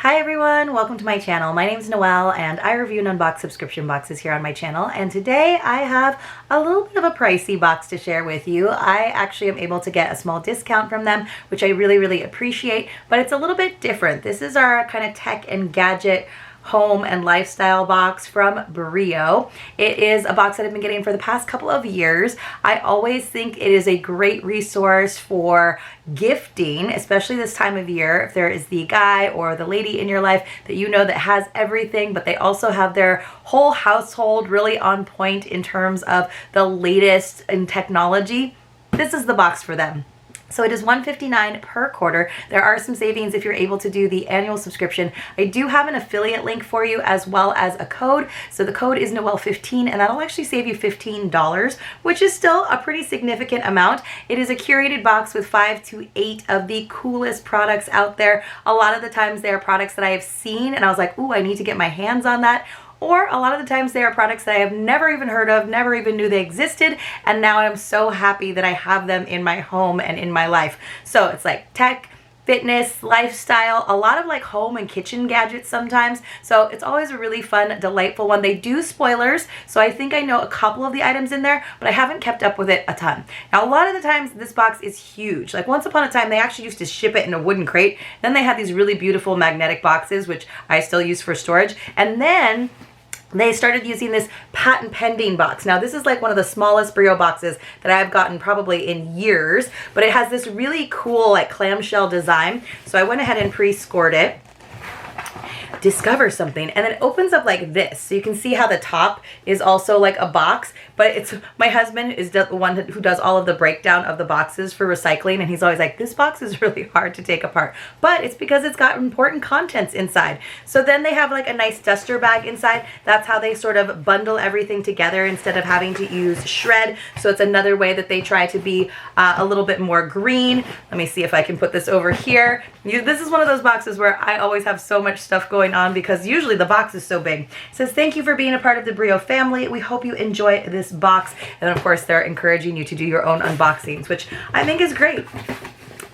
Hi everyone, welcome to my channel. My name is Noelle and I review and unbox subscription boxes here on my channel, and today I have a little bit of a pricey box to share with you. I actually am able to get a small discount from them, which I really appreciate, but it's a little bit different. This is our kind of tech and gadget home and lifestyle box from Breo. It is a box that I've been getting for the past couple of years. I always think it is a great resource for gifting, especially this time of year. If there is the guy or the lady in your life that you know that has everything, but they also have their whole household really on point in terms of the latest in technology, this is the box for them. So it is $159 per quarter. There are some savings if you're able to do the annual subscription. I do have an affiliate link for you as well as a code. So the code is Noel15 and that'll actually save you $15, which is still a pretty significant amount. It is a curated box with 5 to 8 of the coolest products out there. A lot of the times they are products that I have seen and I was like, ooh, I need to get my hands on that. Or a lot of the times they are products that I have never even heard of, never even knew they existed, and now I'm so happy that I have them in my home and in my life. So it's like tech, fitness, lifestyle, a lot of like home and kitchen gadgets sometimes. So it's always a really fun, delightful one. They do spoilers, so I think I know a couple of the items in there, but I haven't kept up with it a ton. Now, a lot of the times this box is huge. Like once upon a time, they actually used to ship it in a wooden crate. Then they had these really beautiful magnetic boxes, which I still use for storage. And then they started using this patent pending box. Now this is like one of the smallest Breo boxes that I've gotten probably in years, but it has this really cool like clamshell design. So I went ahead and pre-scored it. Discover something, and it opens up like this, so you can see how the top is also like a box, but it's my husband is the one who does all of the breakdown of the boxes for recycling, and he's always like, this box is really hard to take apart, but it's because it's got important contents inside. So then they have like a nice duster bag inside. That's how they sort of bundle everything together instead of having to use shred. So it's another way that they try to be a little bit more green. Let me see if I can put this over here. This is one of those boxes where I always have so much stuff going on because usually the box is so big. It says, thank you for being a part of the Breo family. We hope you enjoy this box. And of course, they're encouraging you to do your own unboxings, which I think is great.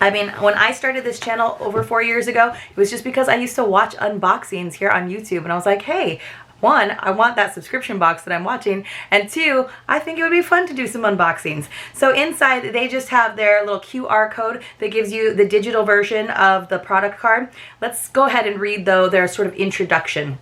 I mean, when I started this channel over 4 years ago, it was just because I used to watch unboxings here on YouTube, and I was like, hey, one, I want that subscription box that I'm watching, and two, I think it would be fun to do some unboxings. So inside, they just have their little QR code that gives you the digital version of the product card. Let's go ahead and read, though, their sort of introduction.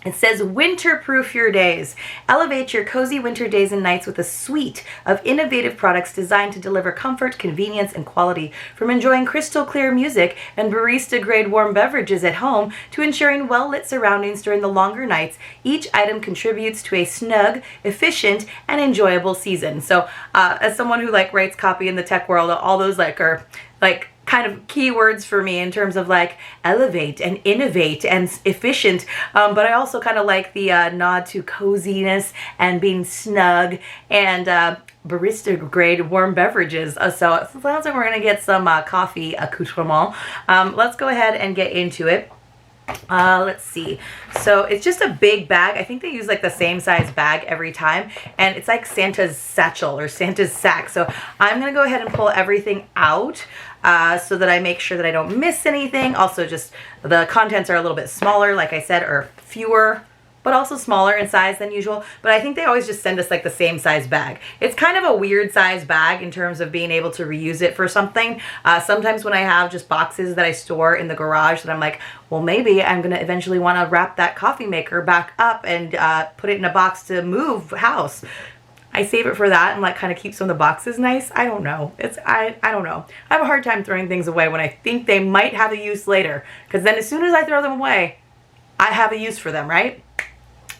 It says, winter-proof your days. Elevate your cozy winter days and nights with a suite of innovative products designed to deliver comfort, convenience, and quality. From enjoying crystal clear music and barista-grade warm beverages at home to ensuring well-lit surroundings during the longer nights, each item contributes to a snug, efficient, and enjoyable season. So as someone who like writes copy in the tech world, all those are kind of keywords for me in terms of like elevate and innovate and efficient, but I also kind of like the nod to coziness and being snug and barista grade warm beverages. So it sounds like we're gonna get some coffee accoutrement. Let's go ahead and get into it. Let's see. So it's just a big bag. I think they use like the same size bag every time, and it's like Santa's satchel or Santa's sack. So I'm gonna go ahead and pull everything out so that I make sure that I don't miss anything. Also, just the contents are a little bit smaller, like I said, or fewer, but also smaller in size than usual. But I think they always just send us like the same size bag. It's kind of a weird size bag in terms of being able to reuse it for something. Sometimes when I have just boxes that I store in the garage that I'm like, well, maybe I'm gonna eventually wanna wrap that coffee maker back up and put it in a box to move house. I save it for that and like kind of keep some of the boxes nice. I don't know. I don't know. I have a hard time throwing things away when I think they might have a use later, because then as soon as I throw them away, I have a use for them, right?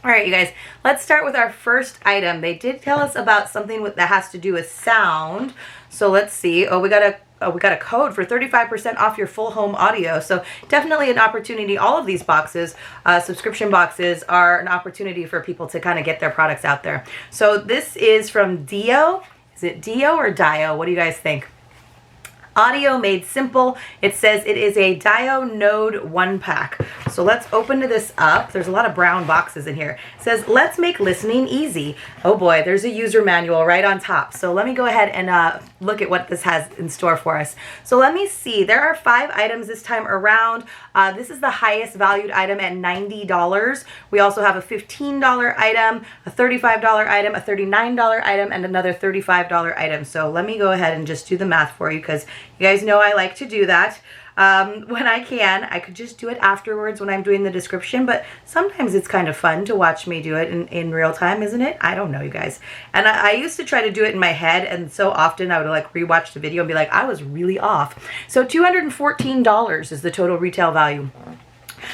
All right, you guys, let's start with our first item. They did tell us about something that has to do with sound. So let's see. Oh, we got a code for 35% off your full home audio. So definitely an opportunity. All of these boxes, subscription boxes, are an opportunity for people to kind of get their products out there. So this is from Dio. Is it Dio or Dio? What do you guys think? Audio made simple. It says it is a Dio Node 1-pack. So let's open this up. There's a lot of brown boxes in here. It says, let's make listening easy. Oh boy, there's a user manual right on top. So let me go ahead and look at what this has in store for us. So let me see. There are 5 items this time around. This is the highest valued item at $90. We also have a $15 item, a $35 item, a $39 item, and another $35 item. So let me go ahead and just do the math for you, because you guys know I like to do that. When I can. I could just do it afterwards when I'm doing the description, but sometimes it's kind of fun to watch me do it in real time, isn't it? I don't know, you guys. And I used to try to do it in my head, and so often I would like rewatch the video and be like, I was really off. So $214 is the total retail value.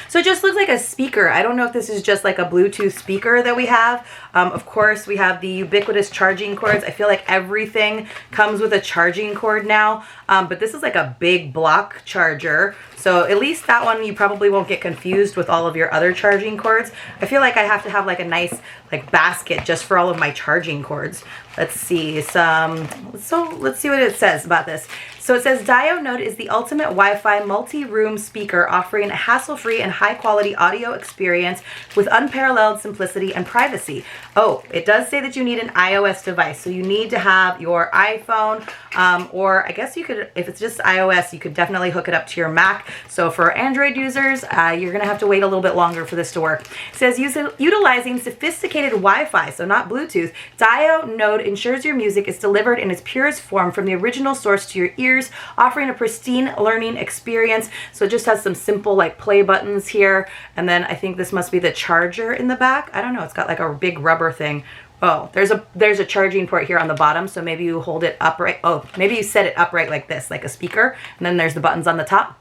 So it just looks like a speaker. I don't know if this is just like a Bluetooth speaker that we have. Of course, we have the ubiquitous charging cords. I feel like everything comes with a charging cord now, but this is like a big block charger. So at least that one you probably won't get confused with all of your other charging cords. I feel like I have to have like a nice like basket just for all of my charging cords. Let's see let's see what it says about this. So it says Dio Node is the ultimate Wi-Fi multi-room speaker, offering a hassle-free and high-quality audio experience with unparalleled simplicity and privacy. Oh, it does say that you need an iOS device, so you need to have your iPhone, or I guess you could, if it's just iOS, you could definitely hook it up to your Mac. So for Android users, you're gonna have to wait a little bit longer for this to work. It says utilizing sophisticated Wi-Fi, so not Bluetooth, Dio Node ensures your music is delivered in its purest form from the original source to your ears, offering a pristine learning experience. So it just has some simple like play buttons here, and then I think this must be the charger in the back. I don't know, it's got like a big rubber thing. Oh, there's a charging port here on the bottom, so maybe you hold it upright. Oh, maybe you set it upright like this, like a speaker, and then there's the buttons on the top.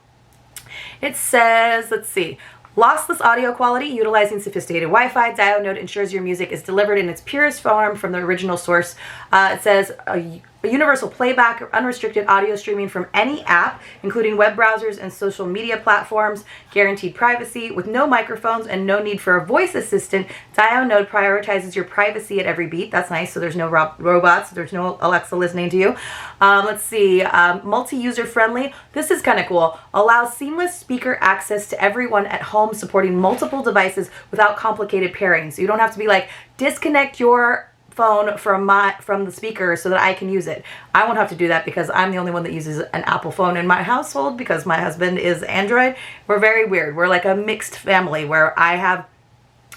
It says, let's see, lossless audio quality, utilizing sophisticated Wi-Fi. Dio Node ensures your music is delivered in its purest form from the original source. It says a universal playback, unrestricted audio streaming from any app, including web browsers and social media platforms, guaranteed privacy with no microphones and no need for a voice assistant. Dio Node prioritizes your privacy at every beat. That's nice. So there's no robots. There's no Alexa listening to you. Let's see. Multi-user friendly. This is kind of cool. Allows seamless speaker access to everyone at home, supporting multiple devices without complicated pairing. So you don't have to be like, disconnect your phone from the speaker so that I can use it. I won't have to do that because I'm the only one that uses an Apple phone in my household, because my husband is Android. We're very weird. We're like a mixed family where I have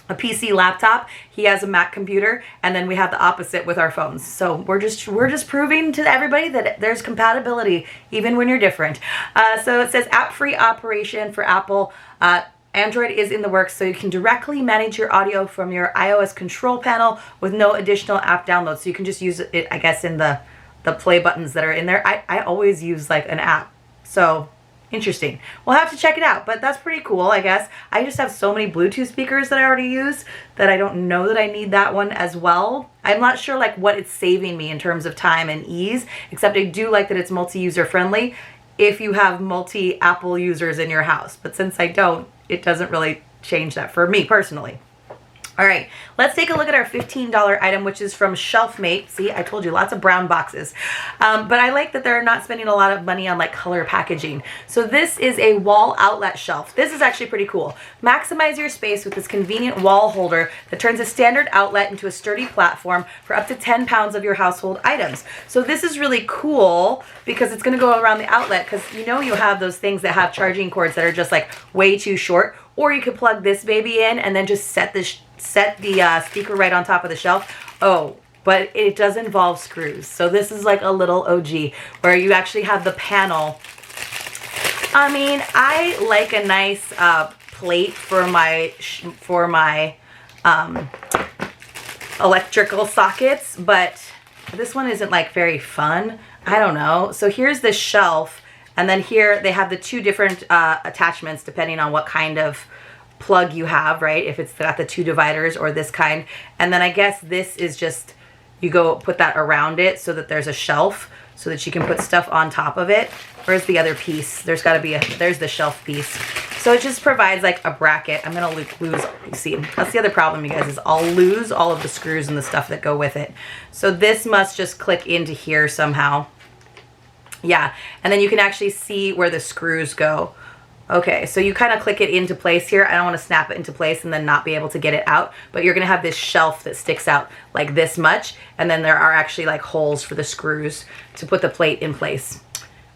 a PC laptop, he has a Mac computer, and then we have the opposite with our phones. So we're just proving to everybody that there's compatibility even when you're different. So it says app-free operation for Apple. Android is in the works, so you can directly manage your audio from your iOS control panel with no additional app download. So you can just use it, I guess, in the play buttons that are in there. I always use like an app. So interesting. We'll have to check it out, but that's pretty cool, I guess. I just have so many Bluetooth speakers that I already use that I don't know that I need that one as well. I'm not sure like what it's saving me in terms of time and ease, except I do like that it's multi-user friendly if you have multi-Apple users in your house. But since I don't, it doesn't really change that for me personally. All right, let's take a look at our $15 item, which is from Shelfmate. See, I told you, lots of brown boxes. But I like that they're not spending a lot of money on like color packaging. So this is a wall outlet shelf. This is actually pretty cool. Maximize your space with this convenient wall holder that turns a standard outlet into a sturdy platform for up to 10 pounds of your household items. So this is really cool because it's gonna go around the outlet, because you know you have those things that have charging cords that are just like way too short, or you could plug this baby in and then just set the speaker right on top of the shelf. Oh, but it does involve screws. So this is like a little OG where you actually have the panel. I mean, I like a nice plate for my electrical sockets, but this one isn't like very fun. I don't know. So here's the shelf, and then here they have the two different attachments depending on what kind of plug you have, right? If it's got the two dividers or this kind. And then I guess this is just, you go put that around it so that there's a shelf so that you can put stuff on top of it. Where's the other piece? There's got to be there's the shelf piece. So it just provides like a bracket. I'm going to lose, you see, that's the other problem, you guys, is I'll lose all of the screws and the stuff that go with it. So this must just click into here somehow. Yeah, and then you can actually see where the screws go. Okay, so you kind of click it into place here. I don't want to snap it into place and then not be able to get it out, but you're going to have this shelf that sticks out like this much, and then there are actually like holes for the screws to put the plate in place.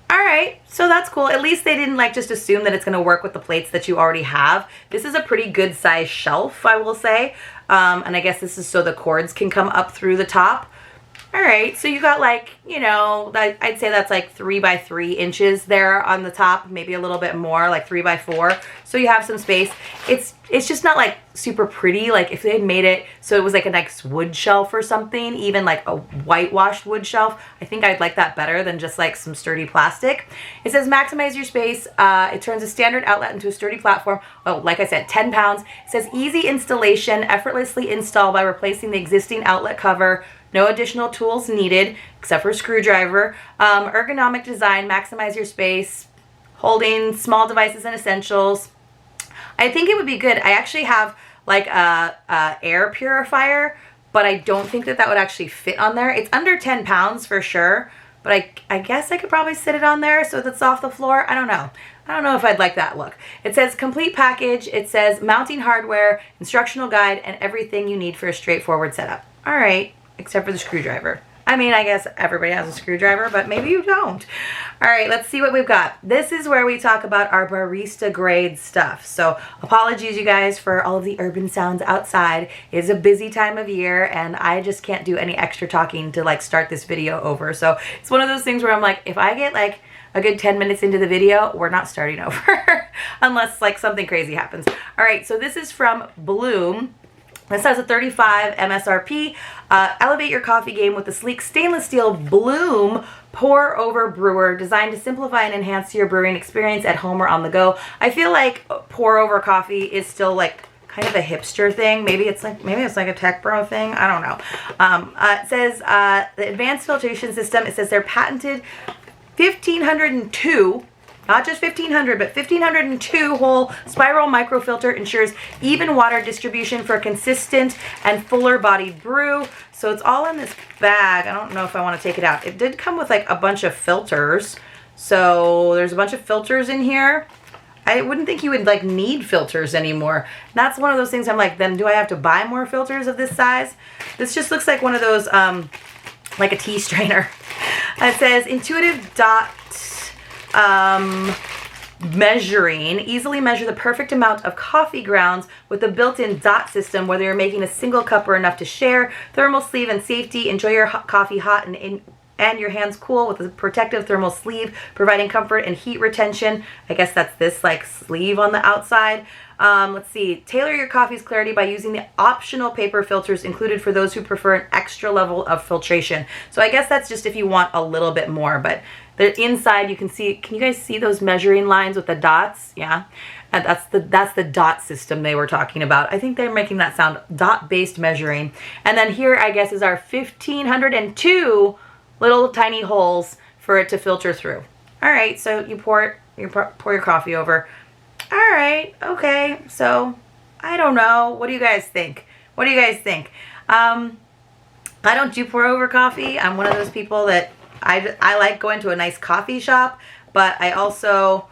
All right, so that's cool. At least they didn't like just assume that it's going to work with the plates that you already have. This is a pretty good size shelf, I will say, and I guess this is so the cords can come up through the top. All right, so you got like, you know, I'd say that's like 3 by 3 inches there on the top, maybe a little bit more, like 3 by 4. So you have some space. It's just not like super pretty. Like if they had made it so it was like a nice wood shelf or something, even like a whitewashed wood shelf, I think I'd like that better than just like some sturdy plastic. It says maximize your space. It turns a standard outlet into a sturdy platform. Oh, like I said, 10 pounds. It says easy installation, effortlessly install by replacing the existing outlet cover. No additional tools needed except for a screwdriver. Ergonomic design, maximize your space, holding small devices and essentials. I think it would be good. I actually have like a air purifier, but I don't think that would actually fit on there. It's under 10 pounds for sure, but I guess I could probably sit it on there so that's off the floor. I don't know. I don't know if I'd like that look. It says complete package. It says mounting hardware, instructional guide, and everything you need for a straightforward setup. All right. Except for the screwdriver. I mean, I guess everybody has a screwdriver, but maybe you don't. All right, let's see what we've got. This is where we talk about our barista grade stuff. So apologies, you guys, for all of the urban sounds outside. It's a busy time of year, and I just can't do any extra talking to like start this video over. So it's one of those things where I'm like, if I get like a good 10 minutes into the video, we're not starting over unless like something crazy happens. All right, so this is from Bloom. This has a 35 MSRP. Elevate your coffee game with the sleek stainless steel Bloom pour-over brewer designed to simplify and enhance your brewing experience at home or on the go. I feel like pour-over coffee is still like kind of a hipster thing. Maybe it's like a tech bro thing. I don't know. It says the advanced filtration system. It says they're patented 1502. Not just 1500, but 1502 hole spiral microfilter ensures even water distribution for a consistent and fuller bodied brew. So it's all in this bag. I don't know if I want to take it out. It did come with like a bunch of filters. So there's a bunch of filters in here. I wouldn't think you would like need filters anymore. And that's one of those things I'm like, then do I have to buy more filters of this size? This just looks like one of those, like a tea strainer. It says intuitive dot measuring. Easily measure the perfect amount of coffee grounds with the built-in dot system, whether you're making a single cup or enough to share. Thermal sleeve and safety. Enjoy your coffee hot and your hands cool with a protective thermal sleeve, providing comfort and heat retention. I guess that's this like sleeve on the outside. Let's see. Tailor your coffee's clarity by using the optional paper filters included for those who prefer an extra level of filtration. So I guess that's just if you want a little bit more, but the inside you can see, can you guys see those measuring lines with the dots? Yeah. And that's the dot system they were talking about. I think they're making that sound, dot-based measuring. And then here, I guess, is our 1502 little tiny holes for it to filter through. All right, so you pour your coffee over. All right, okay, so I don't know. What do you guys think? What do you guys think? I don't do pour over coffee. I'm one of those people that I like going to a nice coffee shop, but I also,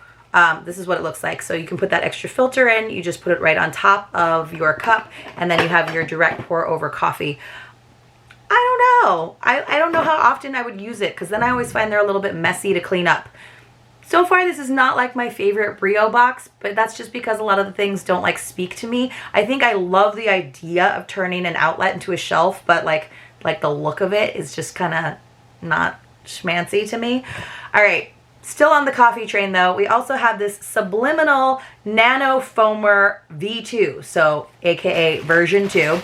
this is what it looks like. So you can put that extra filter in, you just put it right on top of your cup, and then you have your direct pour over coffee. I don't know. I don't know how often I would use it, because then I always find they're a little bit messy to clean up. So far, this is not like my favorite Breo box, but that's just because a lot of the things don't like speak to me. I think I love the idea of turning an outlet into a shelf, but like the look of it is just kind of not schmancy to me. All right, still on the coffee train though, we also have this subliminal nano foamer V2, so AKA version 2.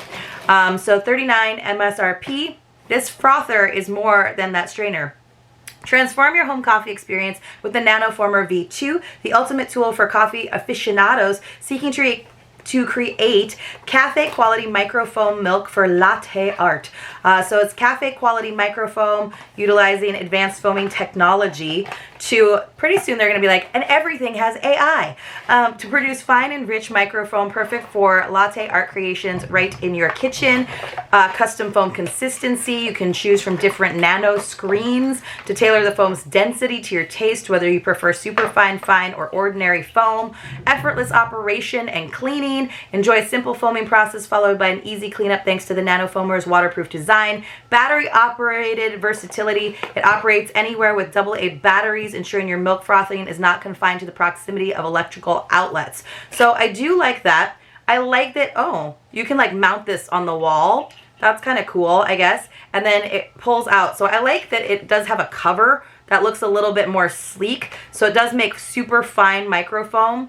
So 39 MSRP. This frother is more than that strainer. Transform your home coffee experience with the Nano Foamer V2, the ultimate tool for coffee aficionados seeking to to create cafe quality microfoam milk for latte art. So it's cafe quality microfoam utilizing advanced foaming technology to, pretty soon they're going to be like, and everything has AI, to produce fine and rich microfoam perfect for latte art creations right in your kitchen. Custom foam consistency. You can choose from different nano screens to tailor the foam's density to your taste, whether you prefer super fine, fine, or ordinary foam. Effortless operation and cleaning. Enjoy a simple foaming process followed by an easy cleanup thanks to the nano foamer's waterproof design. Battery operated versatility. It operates anywhere with AA batteries, ensuring your milk frothing is not confined to the proximity of electrical outlets. So I do like that. I like that, oh, you can like mount this on the wall. That's kind of cool, I guess. And then it pulls out. So I like that it does have a cover that looks a little bit more sleek. So it does make super fine microfoam.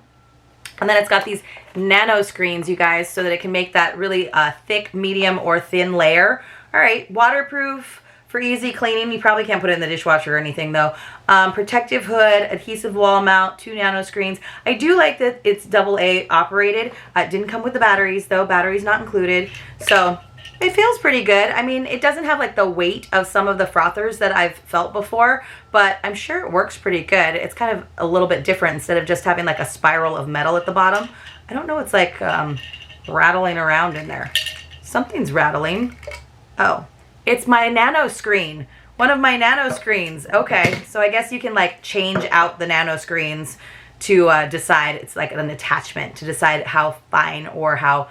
And then it's got these nano screens, you guys, so that it can make that really thick, medium, or thin layer. All right, waterproof for easy cleaning. You probably can't put it in the dishwasher or anything, though. Protective hood, adhesive wall mount, 2 nano screens. I do like that it's AA operated. It didn't come with the batteries, though. Batteries not included. So it feels pretty good. I mean, it doesn't have like the weight of some of the frothers that I've felt before, but I'm sure it works pretty good. It's kind of a little bit different instead of just having like a spiral of metal at the bottom. I don't know what's like rattling around in there. Something's rattling. Oh, it's my nano screen. One of my nano screens. Okay, so I guess you can like change out the nano screens to decide. It's like an attachment to decide how fine or how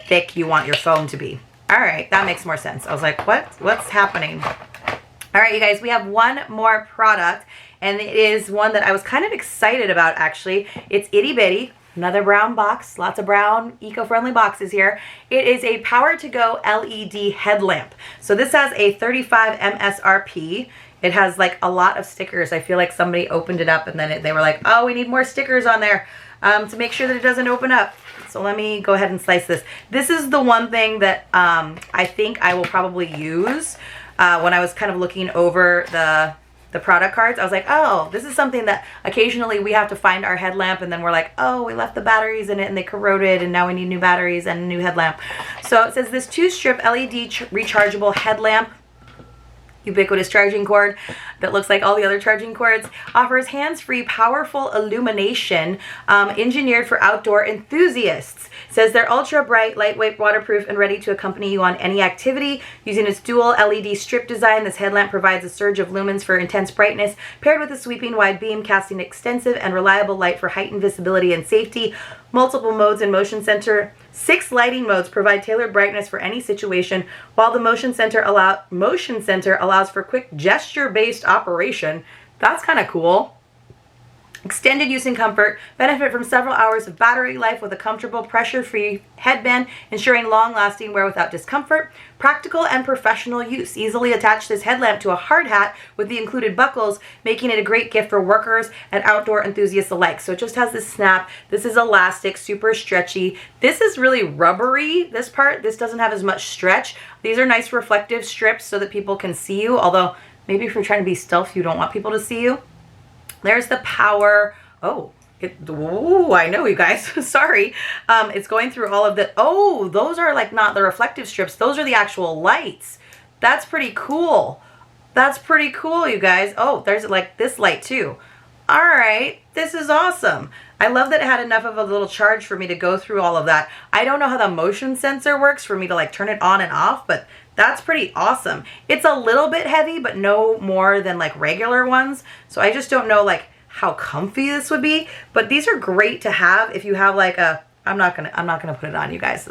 thick you want your foam to be. All right, that makes more sense. I was like, what's happening? All right, you guys, we have one more product, and it is one that I was kind of excited about, actually. It's itty bitty, another brown box, lots of brown eco-friendly boxes here. It is a Power to Go LED headlamp. So this has a 35 MSRP. It has like a lot of stickers. I feel like somebody opened it up and then they were like, oh, we need more stickers on there to make sure that it doesn't open up. So let me go ahead and slice this. This is the one thing that I think I will probably use when I was kind of looking over the product cards. I was like, oh, this is something that occasionally we have to find our headlamp and then we're like, oh, we left the batteries in it and they corroded and now we need new batteries and a new headlamp. So it says this 2-strip LED rechargeable headlamp, ubiquitous charging cord that looks like all the other charging cords, offers hands-free powerful illumination engineered for outdoor enthusiasts. It says they're ultra bright, lightweight, waterproof, and ready to accompany you on any activity. Using its dual LED strip design, this headlamp provides a surge of lumens for intense brightness, paired with a sweeping wide beam casting extensive and reliable light for heightened visibility and safety. Multiple modes and motion center. 6 lighting modes provide tailored brightness for any situation, while the motion center allows for quick gesture-based operation. That's kind of cool. Extended use and comfort. Benefit from several hours of battery life with a comfortable pressure-free headband, ensuring long-lasting wear without discomfort. Practical and professional use. Easily attach this headlamp to a hard hat with the included buckles, making it a great gift for workers and outdoor enthusiasts alike. So it just has this snap. This is elastic, super stretchy. This is really rubbery, this part. This doesn't have as much stretch. These are nice reflective strips so that people can see you, although maybe if you're trying to be stealth, you don't want people to see you. There's the power. Oh, I know, you guys. Sorry. It's going through all of the, oh, those are like not the reflective strips. Those are the actual lights. That's pretty cool. That's pretty cool, you guys. Oh, there's like this light too. All right, this is awesome. I love that it had enough of a little charge for me to go through all of that. I don't know how the motion sensor works for me to like turn it on and off, but that's pretty awesome. It's a little bit heavy, but no more than like regular ones. So I just don't know like how comfy this would be, but these are great to have if you have like a, I'm not gonna put it on, you guys.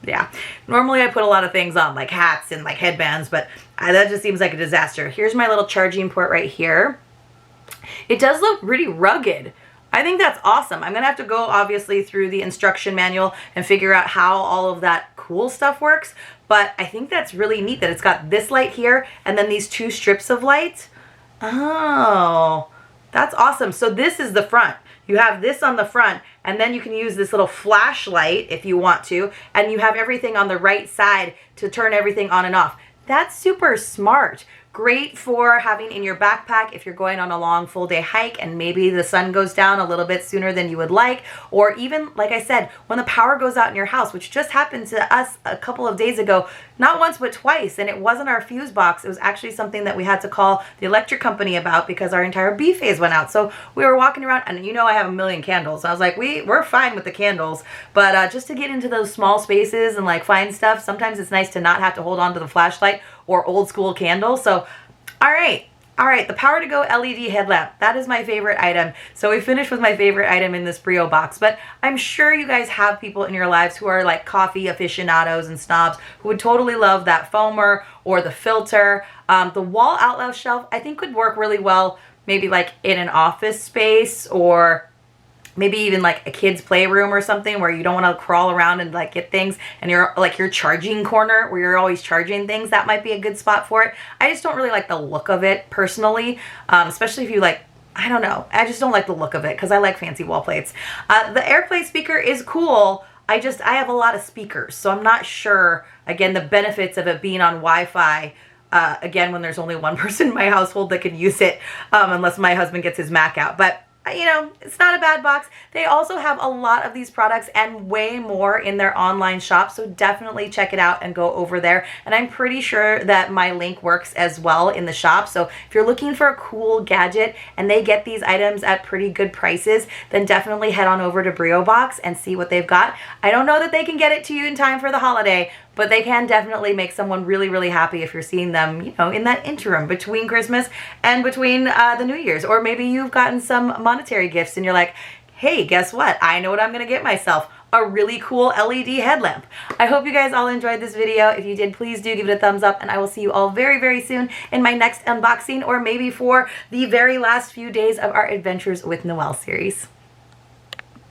Yeah, normally I put a lot of things on like hats and like headbands, but that just seems like a disaster. Here's my little charging port right here. It does look pretty rugged. I think that's awesome. I'm gonna have to go obviously through the instruction manual and figure out how all of that cool stuff works, but I think that's really neat that it's got this light here and then these 2 strips of light. Oh, that's awesome. So this is the front. You have this on the front, and then you can use this little flashlight if you want to, and you have everything on the right side to turn everything on and off. That's super smart. Great for having in your backpack if you're going on a long full day hike and maybe the sun goes down a little bit sooner than you would like, or even, like I said, when the power goes out in your house, which just happened to us a couple of days ago, not once but twice, and it wasn't our fuse box. It was actually something that we had to call the electric company about because our entire B phase went out. So we were walking around, and you know I have a million candles. I was like, we're fine with the candles, but just to get into those small spaces and like find stuff, sometimes it's nice to not have to hold on to the flashlight or old school candle. So all right, the Power to Go LED headlamp. That is my favorite item. So we finished with my favorite item in this Breo box, but I'm sure you guys have people in your lives who are like coffee aficionados and snobs who would totally love that foamer or the filter. The wall outlet shelf I think would work really well, maybe like in an office space, or maybe even like a kid's playroom or something where you don't want to crawl around and like get things, and you're like your charging corner where you're always charging things. That might be a good spot for it. I just don't really like the look of it personally, especially if you like, I don't know, I just don't like the look of it because I like fancy wall plates. The AirPlay speaker is cool. I have a lot of speakers, so I'm not sure, again, the benefits of it being on Wi-Fi. Again, when there's only one person in my household that could use it, unless my husband gets his Mac out. But you know, it's not a bad box. They also have a lot of these products and way more in their online shop, so definitely check it out and go over there. And I'm pretty sure that my link works as well in the shop. So if you're looking for a cool gadget and they get these items at pretty good prices, then definitely head on over to Breo Box and see what they've got. I don't know that they can get it to you in time for the holiday, but they can definitely make someone really, really happy if you're seeing them, you know, in that interim between Christmas and between the New Year's. Or maybe you've gotten some monetary gifts and you're like, hey, guess what? I know what I'm gonna get myself. A really cool LED headlamp. I hope you guys all enjoyed this video. If you did, please do give it a thumbs up, and I will see you all very, very soon in my next unboxing, or maybe for the very last few days of our Adventures with Noel series.